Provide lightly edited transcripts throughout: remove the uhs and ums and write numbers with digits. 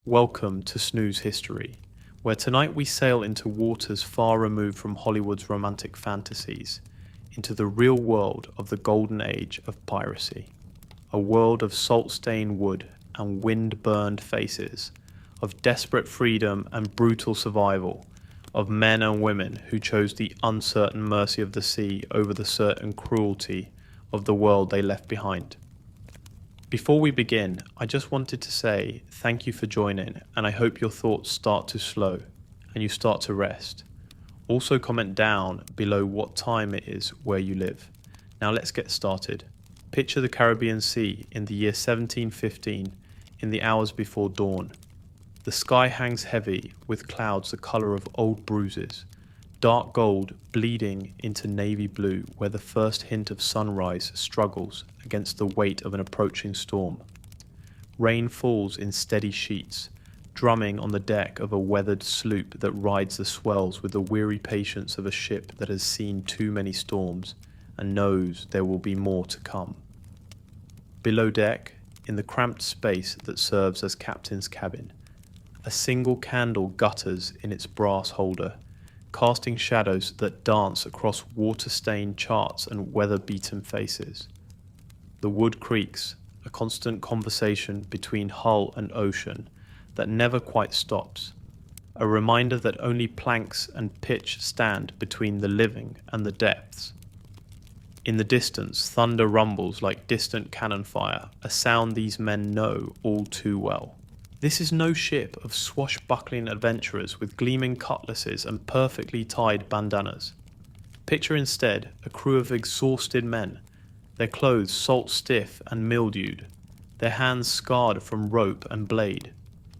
Welcome to Snooze History, where tonight we sail into waters far removed from Hollywood's romantic fantasies, into the real world of the Golden Age of Piracy. A world of salt-stained wood and wind-burned faces, of desperate freedom and brutal survival, of men and women who chose the uncertain mercy of the sea over the certain cruelty of the world they left behind. Before we begin, I just wanted to say thank you for joining, and I hope your thoughts start to slow and you start to rest. Also comment down below what time it is where you live. Now let's get started. Picture the Caribbean Sea in the year 1715 in the hours before dawn. The sky hangs heavy with clouds the colour of old bruises, dark gold bleeding into navy blue where the first hint of sunrise struggles against the weight of an approaching storm. Rain falls in steady sheets, drumming on the deck of a weathered sloop that rides the swells with the weary patience of a ship that has seen too many storms and knows there will be more to come. Below deck, in the cramped space that serves as captain's cabin, a single candle gutters in its brass holder, casting shadows that dance across water-stained charts and weather-beaten faces. The wood creaks, a constant conversation between hull and ocean that never quite stops, a reminder that only planks and pitch stand between the living and the depths. In the distance, thunder rumbles like distant cannon fire, a sound these men know all too well. This is no ship of swashbuckling adventurers with gleaming cutlasses and perfectly tied bandanas. Picture instead a crew of exhausted men, their clothes salt-stiff and mildewed, their hands scarred from rope and blade,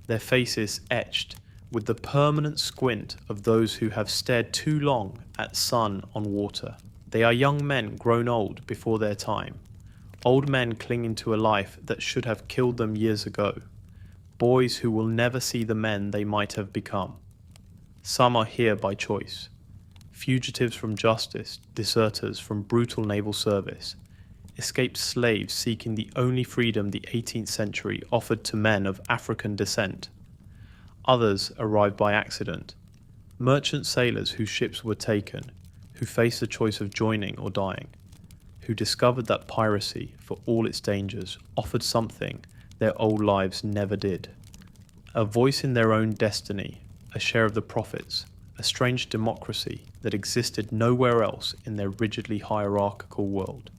their faces etched with the permanent squint of those who have stared too long at sun on water. They are young men grown old before their time, old men clinging to a life that should have killed them years ago. Boys who will never see the men they might have become. Some are here by choice. Fugitives from justice, deserters from brutal naval service, escaped slaves seeking the only freedom the 18th century offered to men of African descent. Others arrived by accident. Merchant sailors whose ships were taken, who faced the choice of joining or dying, who discovered that piracy, for all its dangers, offered something their old lives never did. A voice in their own destiny, a share of the profits, a strange democracy that existed nowhere else in their rigidly hierarchical world.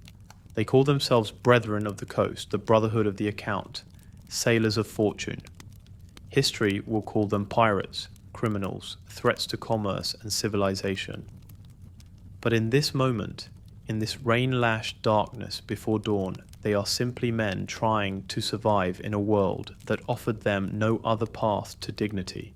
They call themselves Brethren of the Coast, the Brotherhood of the Account, Sailors of Fortune. History will call them pirates, criminals, threats to commerce and civilization. But in this moment, in this rain-lashed darkness before dawn, they are simply men trying to survive in a world that offered them no other path to dignity,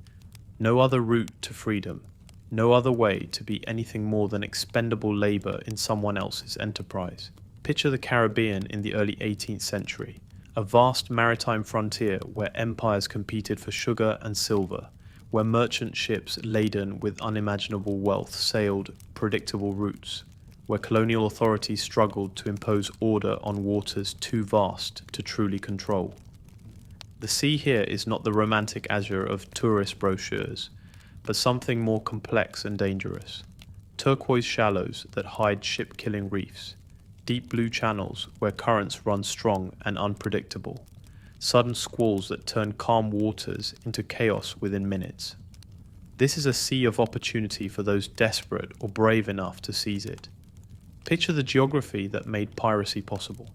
no other route to freedom, no other way to be anything more than expendable labor in someone else's enterprise. Picture the Caribbean in the early 18th century, a vast maritime frontier where empires competed for sugar and silver, where merchant ships laden with unimaginable wealth sailed predictable routes, where colonial authorities struggled to impose order on waters too vast to truly control. The sea here is not the romantic azure of tourist brochures, but something more complex and dangerous. Turquoise shallows that hide ship-killing reefs, deep blue channels where currents run strong and unpredictable, sudden squalls that turn calm waters into chaos within minutes. This is a sea of opportunity for those desperate or brave enough to seize it. Picture the geography that made piracy possible.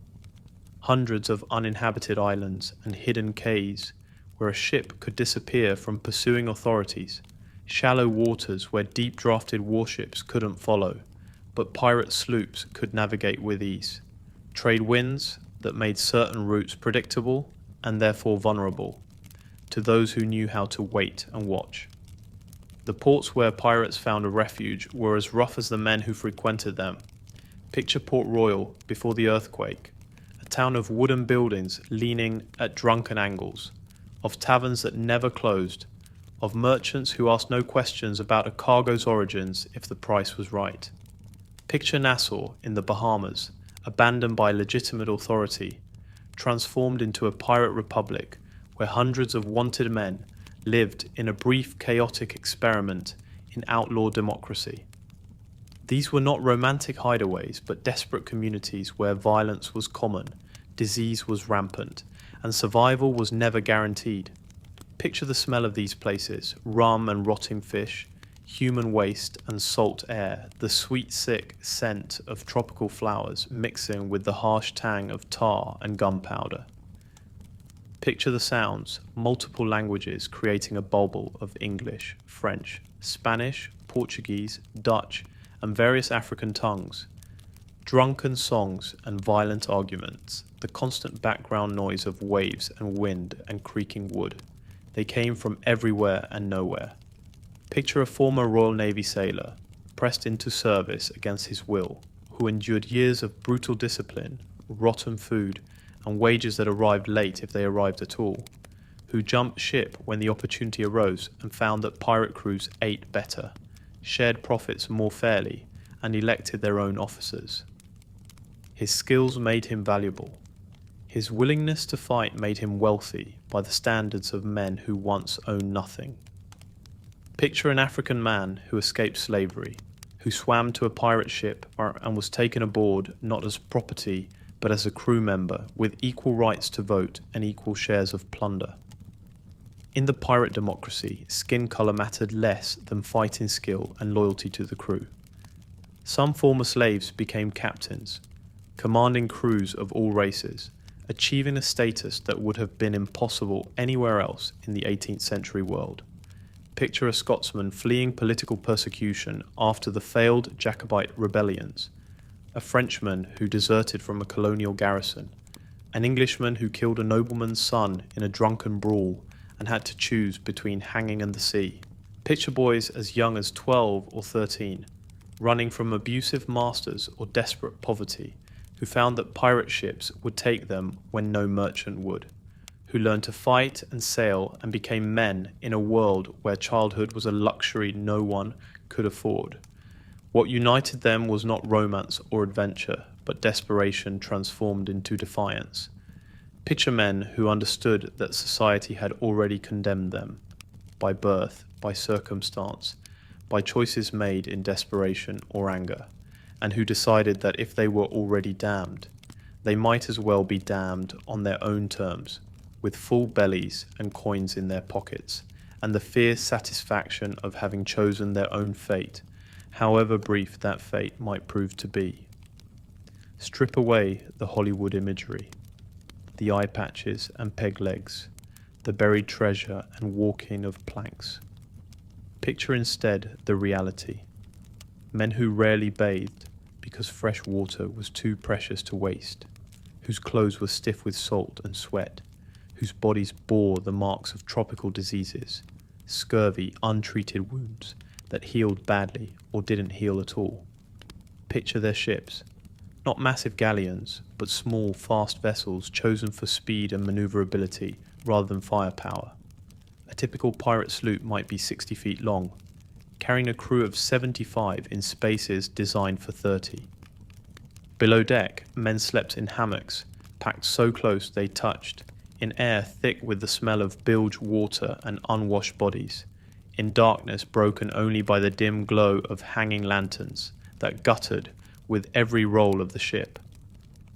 Hundreds of uninhabited islands and hidden cays where a ship could disappear from pursuing authorities, shallow waters where deep-drafted warships couldn't follow, but pirate sloops could navigate with ease. Trade winds that made certain routes predictable and therefore vulnerable to those who knew how to wait and watch. The ports where pirates found a refuge were as rough as the men who frequented them. Picture Port Royal before the earthquake, a town of wooden buildings leaning at drunken angles, of taverns that never closed, of merchants who asked no questions about a cargo's origins if the price was right. Picture Nassau in the Bahamas, abandoned by legitimate authority, transformed into a pirate republic where hundreds of wanted men lived in a brief chaotic experiment in outlaw democracy. These were not romantic hideaways, but desperate communities where violence was common, disease was rampant, and survival was never guaranteed. Picture the smell of these places: rum and rotting fish, human waste and salt air, the sweet sick scent of tropical flowers mixing with the harsh tang of tar and gunpowder. Picture the sounds: multiple languages creating a bubble of English, French, Spanish, Portuguese, Dutch, and various African tongues. Drunken songs and violent arguments, the constant background noise of waves and wind and creaking wood. They came from everywhere and nowhere. Picture a former Royal Navy sailor, pressed into service against his will, who endured years of brutal discipline, rotten food, and wages that arrived late if they arrived at all, who jumped ship when the opportunity arose and found that pirate crews ate better, shared profits more fairly, and elected their own officers. His skills made him valuable. His willingness to fight made him wealthy by the standards of men who once owned nothing. Picture an African man who escaped slavery, who swam to a pirate ship and was taken aboard not as property but as a crew member with equal rights to vote and equal shares of plunder. In the pirate democracy, skin colour mattered less than fighting skill and loyalty to the crew. Some former slaves became captains, commanding crews of all races, achieving a status that would have been impossible anywhere else in the 18th century world. Picture a Scotsman fleeing political persecution after the failed Jacobite rebellions, a Frenchman who deserted from a colonial garrison, an Englishman who killed a nobleman's son in a drunken brawl and had to choose between hanging and the sea. Picture boys as young as 12 or 13, running from abusive masters or desperate poverty, who found that pirate ships would take them when no merchant would, who learned to fight and sail and became men in a world where childhood was a luxury no one could afford. What united them was not romance or adventure, but desperation transformed into defiance. Picture men who understood that society had already condemned them, by birth, by circumstance, by choices made in desperation or anger, and who decided that if they were already damned, they might as well be damned on their own terms, with full bellies and coins in their pockets, and the fierce satisfaction of having chosen their own fate, however brief that fate might prove to be. Strip away the Hollywood imagery, the eye patches and peg legs, the buried treasure and walking of planks. Picture instead the reality: men who rarely bathed because fresh water was too precious to waste, whose clothes were stiff with salt and sweat, whose bodies bore the marks of tropical diseases, scurvy, untreated wounds that healed badly or didn't heal at all. Picture their ships, not massive galleons, but small, fast vessels chosen for speed and maneuverability rather than firepower. A typical pirate sloop might be 60 feet long, carrying a crew of 75 in spaces designed for 30. Below deck, men slept in hammocks, packed so close they touched, in air thick with the smell of bilge water and unwashed bodies, in darkness broken only by the dim glow of hanging lanterns that guttered with every roll of the ship.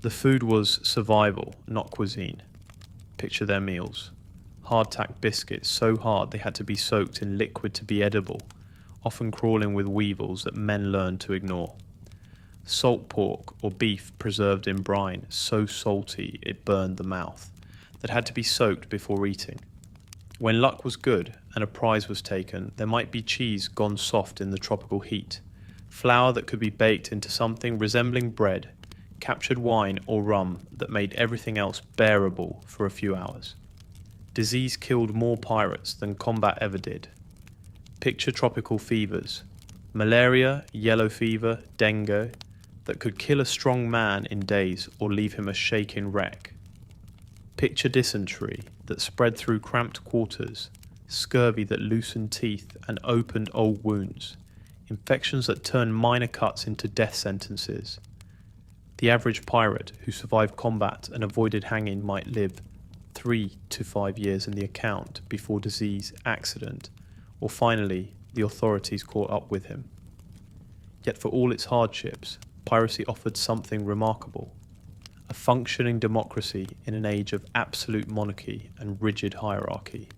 The food was survival, not cuisine. Picture their meals: hardtack biscuits so hard they had to be soaked in liquid to be edible, often crawling with weevils that men learned to ignore. Salt pork or beef preserved in brine so salty it burned the mouth, that had to be soaked before eating. When luck was good and a prize was taken, there might be cheese gone soft in the tropical heat, flour that could be baked into something resembling bread, captured wine or rum that made everything else bearable for a few hours. Disease killed more pirates than combat ever did. Picture tropical fevers: malaria, yellow fever, dengue, that could kill a strong man in days or leave him a shaken wreck. Picture dysentery that spread through cramped quarters, scurvy that loosened teeth and opened old wounds, infections that turned minor cuts into death sentences. The average pirate who survived combat and avoided hanging might live 3 to 5 years in the account before disease, accident, or finally the authorities caught up with him. Yet for all its hardships, piracy offered something remarkable: a functioning democracy in an age of absolute monarchy and rigid hierarchy.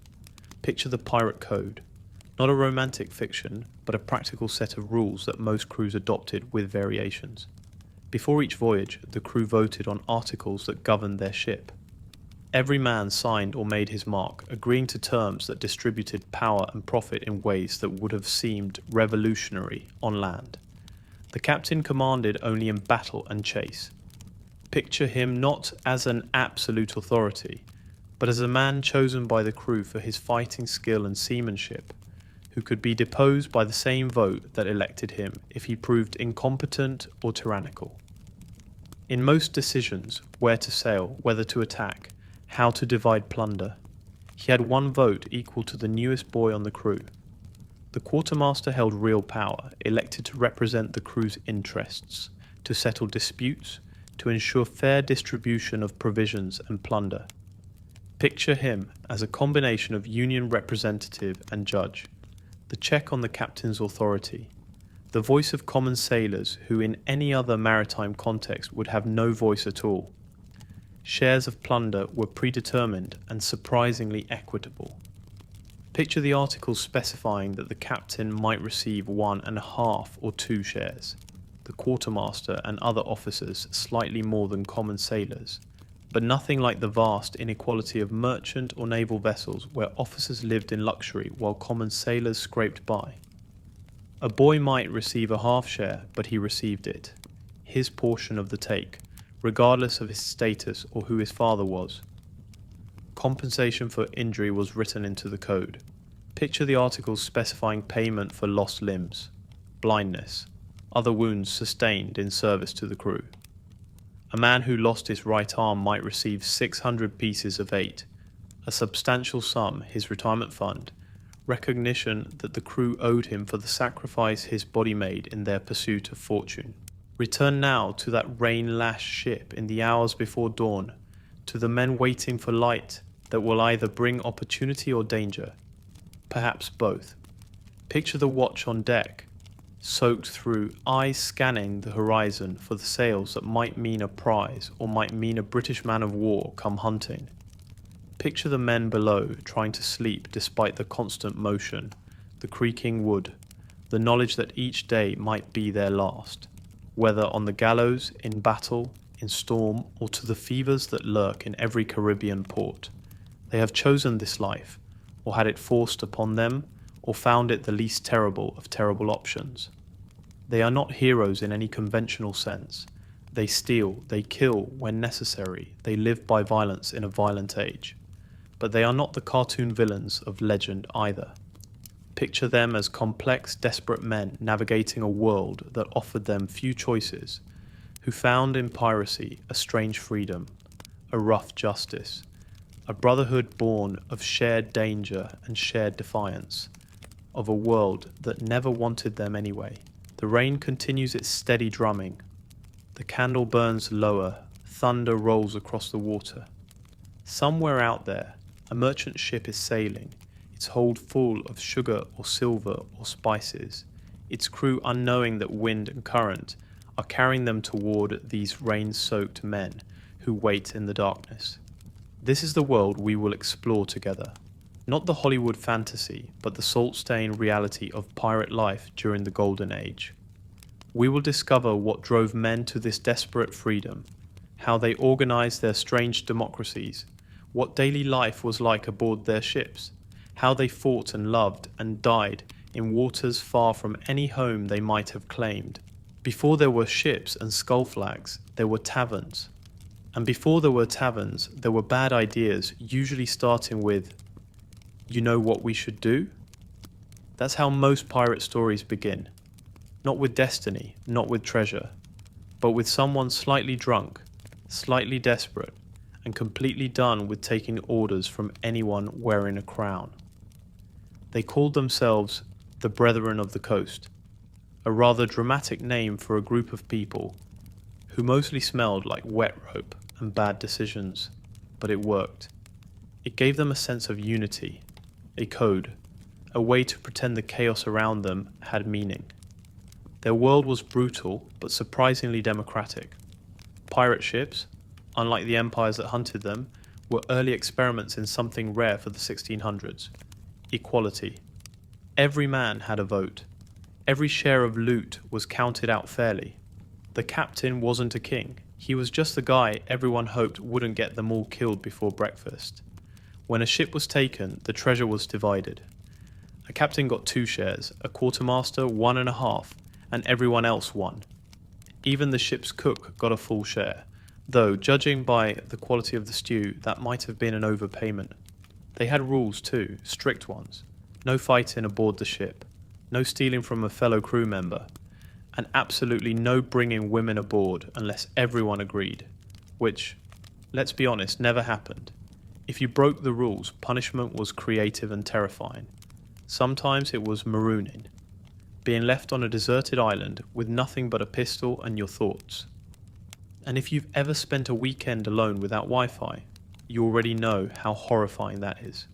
Picture the pirate code, not a romantic fiction, but a practical set of rules that most crews adopted with variations. Before each voyage, the crew voted on articles that governed their ship. Every man signed or made his mark, agreeing to terms that distributed power and profit in ways that would have seemed revolutionary on land. The captain commanded only in battle and chase. Picture him not as an absolute authority, but as a man chosen by the crew for his fighting skill and seamanship, who could be deposed by the same vote that elected him if he proved incompetent or tyrannical. In most decisions, where to sail, whether to attack, how to divide plunder, he had one vote equal to the newest boy on the crew. The quartermaster held real power, elected to represent the crew's interests, to settle disputes, to ensure fair distribution of provisions and plunder. Picture him as a combination of union representative and judge, the check on the captain's authority, the voice of common sailors who in any other maritime context would have no voice at all. Shares of plunder were predetermined and surprisingly equitable. Picture the articles specifying that the captain might receive 1.5 or 2 shares, the quartermaster and other officers slightly more than common sailors, but nothing like the vast inequality of merchant or naval vessels where officers lived in luxury while common sailors scraped by. A boy might receive a half share, but he received it, his portion of the take, regardless of his status or who his father was. Compensation for injury was written into the code. Picture the articles specifying payment for lost limbs, blindness, other wounds sustained in service to the crew. A man who lost his right arm might receive 600 pieces of 8, a substantial sum, his retirement fund, recognition that the crew owed him for the sacrifice his body made in their pursuit of fortune. Return now to that rain-lashed ship in the hours before dawn, to the men waiting for light that will either bring opportunity or danger, perhaps both. Picture the watch on deck, soaked through, eyes scanning the horizon for the sails that might mean a prize or might mean a British man of war come hunting. Picture the men below trying to sleep despite the constant motion, the creaking wood, the knowledge that each day might be their last, whether on the gallows, in battle, in storm, or to the fevers that lurk in every Caribbean port. They have chosen this life, or had it forced upon them, or found it the least terrible of terrible options. They are not heroes in any conventional sense. They steal, they kill when necessary, they live by violence in a violent age. But they are not the cartoon villains of legend either. Picture them as complex, desperate men navigating a world that offered them few choices, who found in piracy a strange freedom, a rough justice, a brotherhood born of shared danger and shared defiance, of a world that never wanted them anyway. The rain continues its steady drumming. The candle burns lower, thunder rolls across the water. Somewhere out there, a merchant ship is sailing, its hold full of sugar or silver or spices, its crew unknowing that wind and current are carrying them toward these rain-soaked men who wait in the darkness. This is the world we will explore together. Not the Hollywood fantasy, but the salt-stained reality of pirate life during the Golden Age. We will discover what drove men to this desperate freedom, how they organized their strange democracies, what daily life was like aboard their ships, how they fought and loved and died in waters far from any home they might have claimed. Before there were ships and skull flags, there were taverns. And before there were taverns, there were bad ideas, usually starting with, "You know what we should do?" That's how most pirate stories begin. Not with destiny, not with treasure, but with someone slightly drunk, slightly desperate, and completely done with taking orders from anyone wearing a crown. They called themselves the Brethren of the Coast, a rather dramatic name for a group of people who mostly smelled like wet rope and bad decisions, but it worked. It gave them a sense of unity, a code, a way to pretend the chaos around them had meaning. Their world was brutal but surprisingly democratic. Pirate ships, unlike the empires that hunted them, were early experiments in something rare for the 1600s: equality. Every man had a vote. Every share of loot was counted out fairly. The captain wasn't a king. He was just the guy everyone hoped wouldn't get them all killed before breakfast. When a ship was taken, the treasure was divided. A captain got 2 shares, a quartermaster 1.5, and everyone else 1. Even the ship's cook got a full share, though judging by the quality of the stew, that might have been an overpayment. They had rules too, strict ones. No fighting aboard the ship, no stealing from a fellow crew member, and absolutely no bringing women aboard unless everyone agreed, which, let's be honest, never happened. If you broke the rules, punishment was creative and terrifying. Sometimes it was marooning, being left on a deserted island with nothing but a pistol and your thoughts. And if you've ever spent a weekend alone without Wi-Fi, you already know how horrifying that is.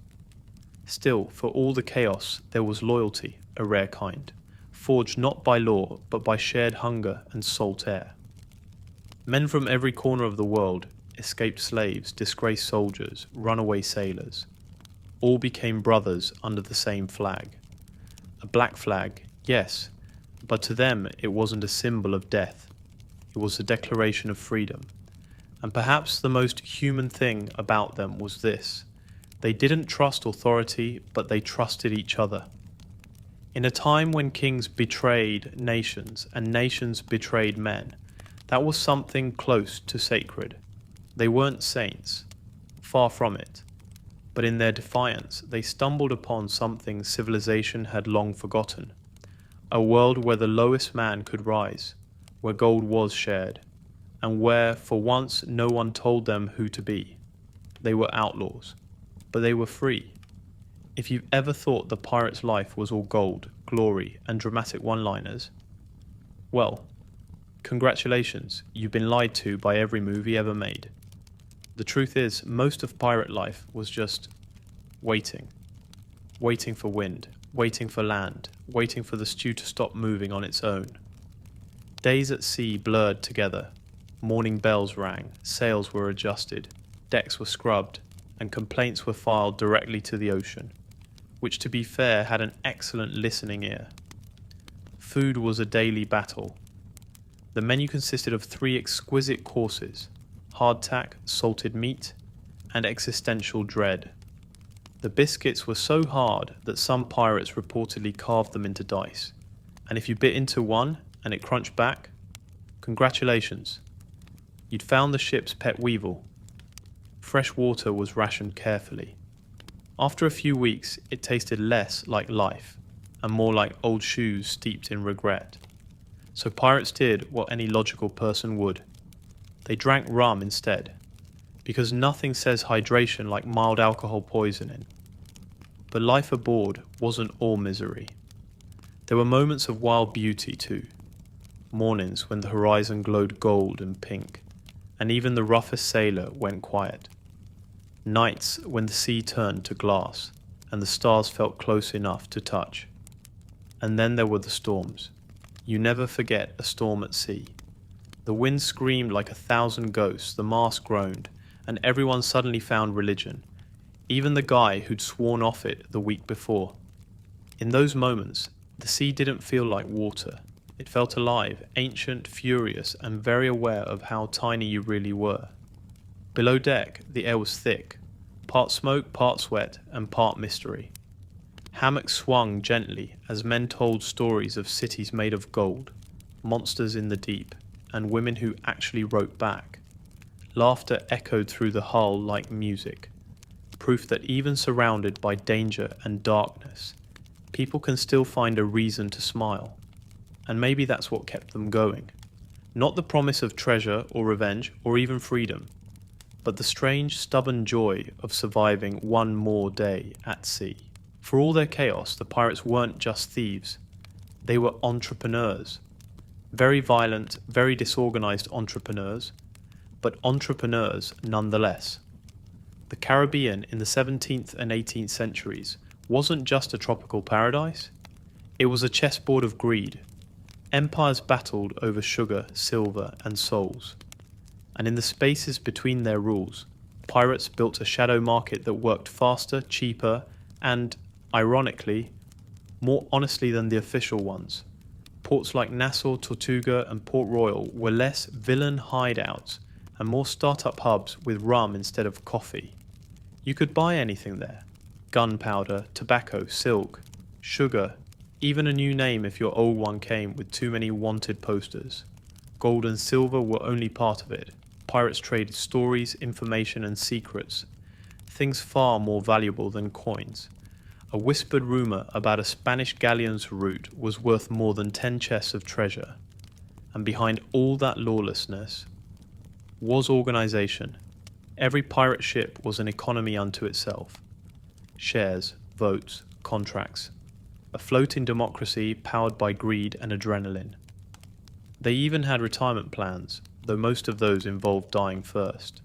Still, for all the chaos, there was loyalty, a rare kind, forged not by law but by shared hunger and salt air. Men from every corner of the world, escaped slaves, disgraced soldiers, runaway sailors, all became brothers under the same flag. A black flag, yes, but to them it wasn't a symbol of death. It was a declaration of freedom. And perhaps the most human thing about them was this: they didn't trust authority, but they trusted each other. In a time when kings betrayed nations and nations betrayed men, that was something close to sacred. They weren't saints, far from it, but in their defiance they stumbled upon something civilization had long forgotten: a world where the lowest man could rise, where gold was shared, and where for once no one told them who to be. They were outlaws, but they were free. If you've ever thought the pirate's life was all gold, glory, and dramatic one-liners, well, congratulations, you've been lied to by every movie ever made. The truth is, most of pirate life was just waiting. Waiting for wind, waiting for land, waiting for the stew to stop moving on its own. Days at sea blurred together. Morning bells rang, sails were adjusted, decks were scrubbed, and complaints were filed directly to the ocean, which, to be fair, had an excellent listening ear. Food was a daily battle. The menu consisted of 3 exquisite courses: hardtack, salted meat, and existential dread. The biscuits were so hard that some pirates reportedly carved them into dice, and if you bit into one and it crunched back, congratulations, you'd found the ship's pet weevil. Fresh water was rationed carefully. After a few weeks, it tasted less like life and more like old shoes steeped in regret. So pirates did what any logical person would. They drank rum instead, because nothing says hydration like mild alcohol poisoning. But life aboard wasn't all misery. There were moments of wild beauty too. Mornings when the horizon glowed gold and pink, and even the roughest sailor went quiet. Nights when the sea turned to glass, and the stars felt close enough to touch. And then there were the storms. You never forget a storm at sea. The wind screamed like 1,000 ghosts, the mast groaned, and everyone suddenly found religion, even the guy who'd sworn off it the week before. In those moments, the sea didn't feel like water. It felt alive, ancient, furious, and very aware of how tiny you really were. Below deck, the air was thick, part smoke, part sweat, and part mystery. Hammocks swung gently as men told stories of cities made of gold, monsters in the deep, and women who actually wrote back. Laughter echoed through the hull like music, proof that even surrounded by danger and darkness, people can still find a reason to smile. And maybe that's what kept them going. Not the promise of treasure or revenge or even freedom, but the strange, stubborn joy of surviving one more day at sea. For all their chaos, the pirates weren't just thieves. They were entrepreneurs. Very violent, very disorganized entrepreneurs, but entrepreneurs nonetheless. The Caribbean in the 17th and 18th centuries wasn't just a tropical paradise, it was a chessboard of greed. Empires battled over sugar, silver, and souls. And in the spaces between their rules, pirates built a shadow market that worked faster, cheaper, and, ironically, more honestly than the official ones. Ports like Nassau, Tortuga, and Port Royal were less villain hideouts and more startup hubs with rum instead of coffee. You could buy anything there: gunpowder, tobacco, silk, sugar, even a new name if your old one came with too many wanted posters. Gold and silver were only part of it. Pirates traded stories, information, and secrets, things far more valuable than coins. A whispered rumor about a Spanish galleon's route was worth more than 10 chests of treasure. And behind all that lawlessness was organization. Every pirate ship was an economy unto itself. Shares, votes, contracts. A floating democracy powered by greed and adrenaline. They even had retirement plans, though most of those involved dying first.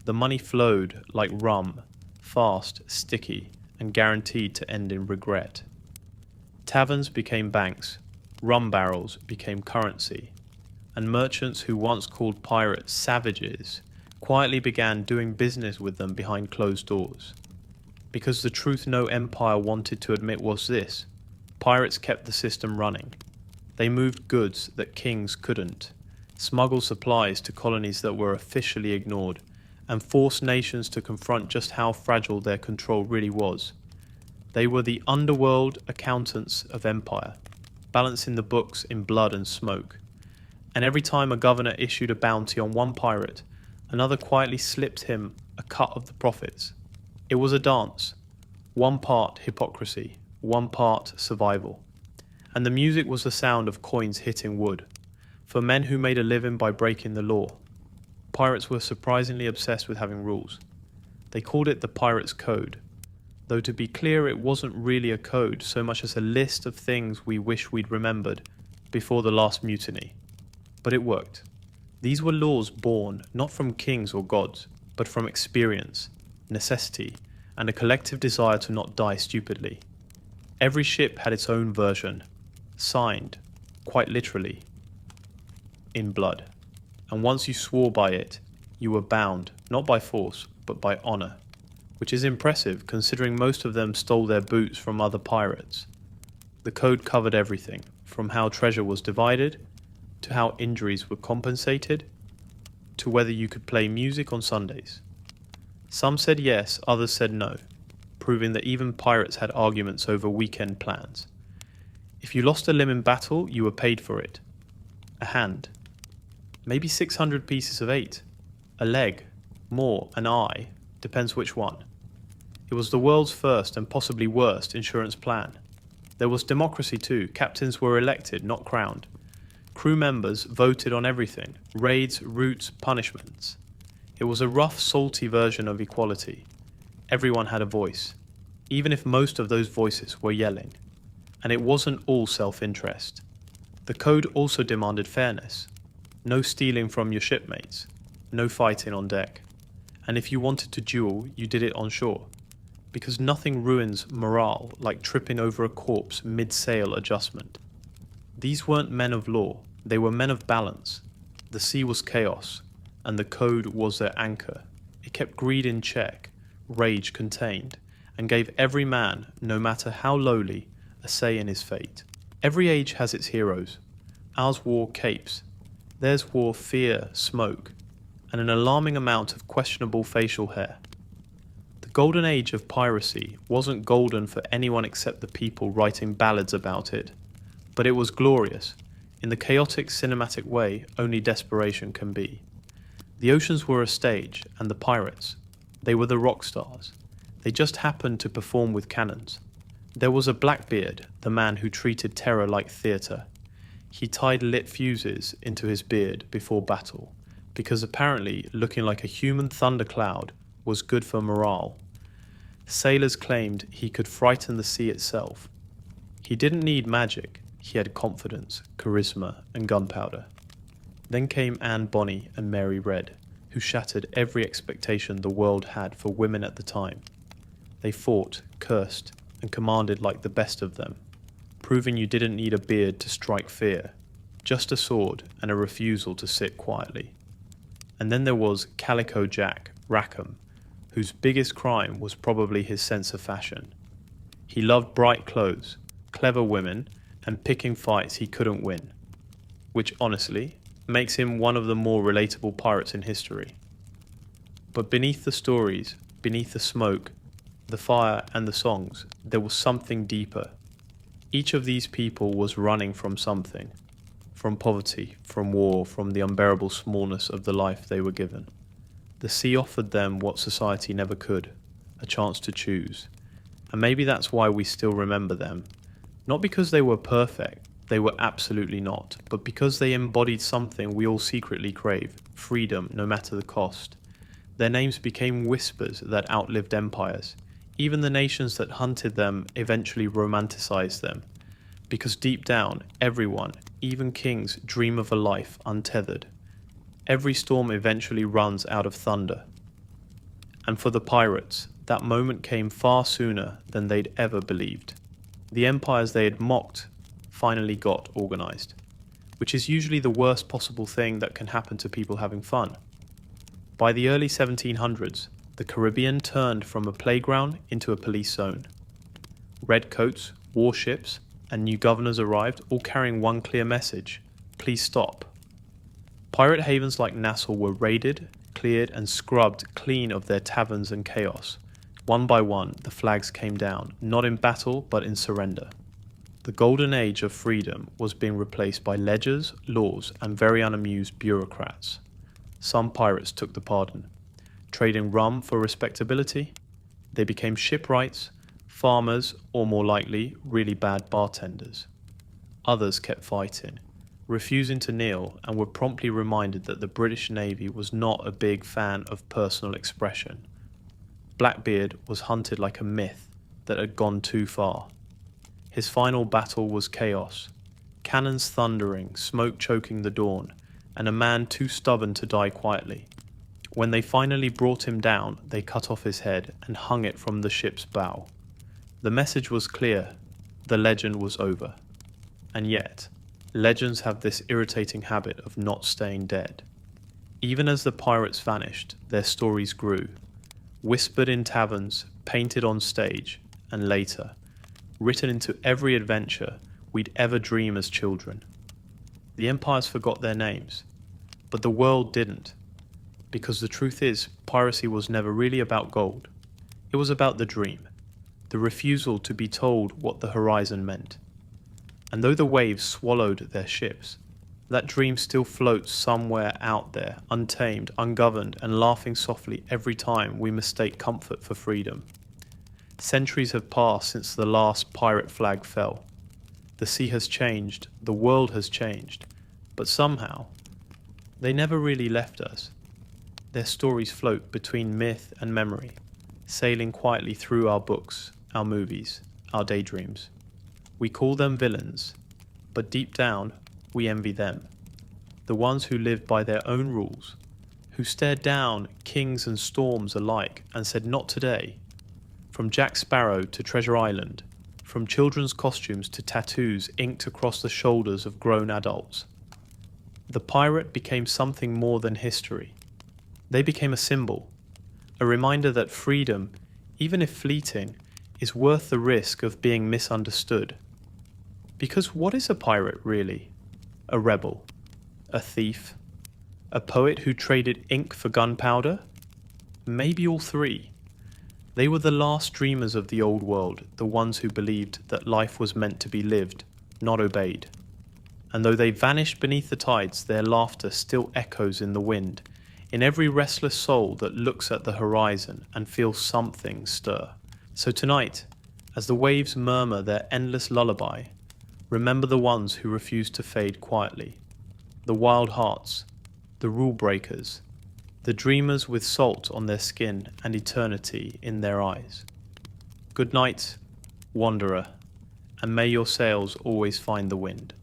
The money flowed like rum, fast, sticky, and guaranteed to end in regret. Taverns became banks, rum barrels became currency, and merchants who once called pirates savages quietly began doing business with them behind closed doors. Because the truth no empire wanted to admit was this: pirates kept the system running. They moved goods that kings couldn't, smuggled supplies to colonies that were officially ignored, and forced nations to confront just how fragile their control really was. They were the underworld accountants of empire, balancing the books in blood and smoke. And every time a governor issued a bounty on one pirate, another quietly slipped him a cut of the profits. It was a dance, one part hypocrisy, one part survival. And the music was the sound of coins hitting wood, for men who made a living by breaking the law. Pirates were surprisingly obsessed with having rules. They called it the Pirate's Code, though to be clear it wasn't really a code so much as a list of things we wish we'd remembered before the last mutiny. But it worked. These were laws born not from kings or gods, but from experience, necessity, and a collective desire to not die stupidly. Every ship had its own version, signed, quite literally, in blood. And once you swore by it, you were bound, not by force, but by honor, which is impressive considering most of them stole their boots from other pirates. The code covered everything, from how treasure was divided, to how injuries were compensated, to whether you could play music on Sundays. Some said yes, others said no, proving that even pirates had arguments over weekend plans. If you lost a limb in battle, you were paid for it. A hand. Maybe 600 pieces of 8. A leg. More. An eye. Depends which one. It was the world's first and possibly worst insurance plan. There was democracy too. Captains were elected, not crowned. Crew members voted on everything. Raids, routes, punishments. It was a rough, salty version of equality. Everyone had a voice, even if most of those voices were yelling. And it wasn't all self-interest. The code also demanded fairness. No stealing from your shipmates. No fighting on deck. And if you wanted to duel, you did it on shore. Because nothing ruins morale like tripping over a corpse mid-sail adjustment. These weren't men of law, they were men of balance. The sea was chaos, and the code was their anchor. It kept greed in check, rage contained, and gave every man, no matter how lowly, a say in his fate. Every age has its heroes. Ours wore capes. Theirs wore fear, smoke, and an alarming amount of questionable facial hair. The Golden Age of Piracy wasn't golden for anyone except the people writing ballads about it, but it was glorious, in the chaotic cinematic way only desperation can be. The oceans were a stage, and the pirates, they were the rock stars. They just happened to perform with cannons. There was a Blackbeard, the man who treated terror like theatre. He tied lit fuses into his beard before battle, because apparently looking like a human thundercloud was good for morale. Sailors claimed he could frighten the sea itself. He didn't need magic, he had confidence, charisma, and gunpowder. Then came Anne Bonny and Mary Red, who shattered every expectation the world had for women at the time. They fought, cursed, and commanded like the best of them, proving you didn't need a beard to strike fear, just a sword and a refusal to sit quietly. And then there was Calico Jack Rackham, whose biggest crime was probably his sense of fashion. He loved bright clothes, clever women, and picking fights he couldn't win, which honestly makes him one of the more relatable pirates in history. But beneath the stories, beneath the smoke, the fire and the songs, there was something deeper. Each of these people was running from something, from poverty, from war, from the unbearable smallness of the life they were given. The sea offered them what society never could, a chance to choose. And maybe that's why we still remember them. Not because they were perfect, they were absolutely not, but because they embodied something we all secretly crave, freedom, no matter the cost. Their names became whispers that outlived empires. Even the nations that hunted them eventually romanticized them. Because deep down, everyone, even kings, dream of a life untethered. Every storm eventually runs out of thunder. And for the pirates, that moment came far sooner than they'd ever believed. The empires they had mocked finally got organized, which is usually the worst possible thing that can happen to people having fun. By the early 1700s, the Caribbean turned from a playground into a police zone. Redcoats, warships, and new governors arrived, all carrying one clear message: please stop. Pirate havens like Nassau were raided, cleared, and scrubbed clean of their taverns and chaos. One by one, the flags came down, not in battle, but in surrender. The Golden Age of freedom was being replaced by ledgers, laws, and very unamused bureaucrats. Some pirates took the pardon. Trading rum for respectability, they became shipwrights, farmers, or more likely, really bad bartenders. Others kept fighting, refusing to kneel, and were promptly reminded that the British Navy was not a big fan of personal expression. Blackbeard was hunted like a myth that had gone too far. His final battle was chaos, cannons thundering, smoke choking the dawn, and a man too stubborn to die quietly. When they finally brought him down, they cut off his head and hung it from the ship's bow. The message was clear, the legend was over. And yet, legends have this irritating habit of not staying dead. Even as the pirates vanished, their stories grew, whispered in taverns, painted on stage, and later, written into every adventure we'd ever dream as children. The empires forgot their names, but the world didn't. Because the truth is, piracy was never really about gold. It was about the dream, the refusal to be told what the horizon meant. And though the waves swallowed their ships, that dream still floats somewhere out there, untamed, ungoverned, and laughing softly every time we mistake comfort for freedom. Centuries have passed since the last pirate flag fell. The sea has changed, the world has changed, but somehow, they never really left us. Their stories float between myth and memory, sailing quietly through our books, our movies, our daydreams. We call them villains, but deep down, we envy them. The ones who lived by their own rules, who stared down kings and storms alike and said, "Not today." From Jack Sparrow to Treasure Island, from children's costumes to tattoos inked across the shoulders of grown adults. The pirate became something more than history. They became a symbol, a reminder that freedom, even if fleeting, is worth the risk of being misunderstood. Because what is a pirate really? A rebel? A thief? A poet who traded ink for gunpowder? Maybe all three. They were the last dreamers of the old world, the ones who believed that life was meant to be lived, not obeyed. And though they vanished beneath the tides, their laughter still echoes in the wind, in every restless soul that looks at the horizon and feels something stir. So tonight, as the waves murmur their endless lullaby, remember the ones who refuse to fade quietly, the wild hearts, the rule breakers, the dreamers with salt on their skin and eternity in their eyes. Good night, wanderer, and may your sails always find the wind.